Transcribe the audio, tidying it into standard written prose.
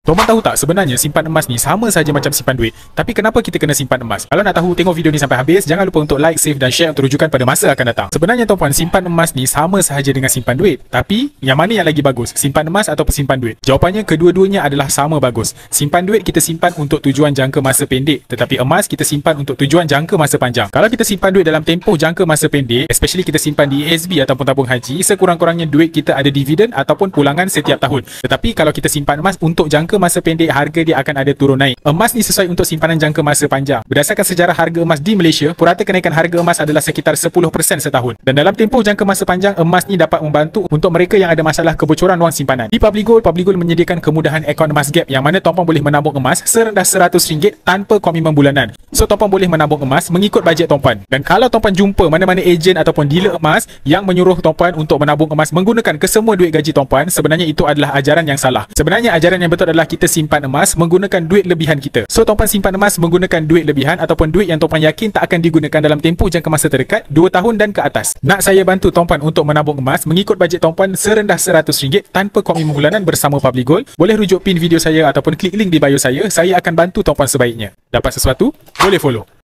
Tuan-tuan tahu tak, sebenarnya simpan emas ni sama saja macam simpan duit. Tapi kenapa kita kena simpan emas? Kalau nak tahu, tengok video ni sampai habis. Jangan lupa untuk like, save dan share untuk rujukan pada masa akan datang. Sebenarnya tuan-tuan, simpan emas ni sama sahaja dengan simpan duit. Tapi yang mana yang lagi bagus? Simpan emas atau simpan duit? Jawapannya kedua-duanya adalah sama bagus. Simpan duit kita simpan untuk tujuan jangka masa pendek, tetapi emas kita simpan untuk tujuan jangka masa panjang. Kalau kita simpan duit dalam tempoh jangka masa pendek, especially kita simpan di ASB ataupun tabung haji, sekurang-kurangnya duit kita ada dividen ataupun pulangan setiap tahun. Tetapi kalau kita simpan emas untuk jangka masa pendek, harga dia akan ada turun naik. Emas ni sesuai untuk simpanan jangka masa panjang. Berdasarkan sejarah harga emas di Malaysia, purata kenaikan harga emas adalah sekitar 10% setahun. Dan dalam tempoh jangka masa panjang, emas ni dapat membantu untuk mereka yang ada masalah kebocoran wang simpanan. Di Public Gold menyediakan kemudahan akaun emas gap yang mana tuan-puan boleh menabung emas serendah RM100 tanpa komitmen bulanan. So tuan-puan boleh menabung emas mengikut bajet tuan-puan. Dan kalau tuan-puan jumpa mana-mana ejen ataupun dealer emas yang menyuruh tuan-puan untuk menabung emas menggunakan kesemua duit gaji tuan-puan, sebenarnya itu adalah ajaran yang salah. Sebenarnya ajaran yang betul adalah kita simpan emas menggunakan duit lebihan kita. So tuan-puan simpan emas menggunakan duit lebihan ataupun duit yang tuan-puan yakin tak akan digunakan dalam tempoh jangka masa terdekat 2 tahun dan ke atas. Nak saya bantu tuan-puan untuk menabung emas mengikut bajet tuan-puan serendah RM100 tanpa komitmen bulanan bersama Public Gold? Boleh rujuk pin video saya ataupun klik link di bio saya. Saya akan bantu tuan-puan sebaiknya. Dapat sesuatu? Boleh follow.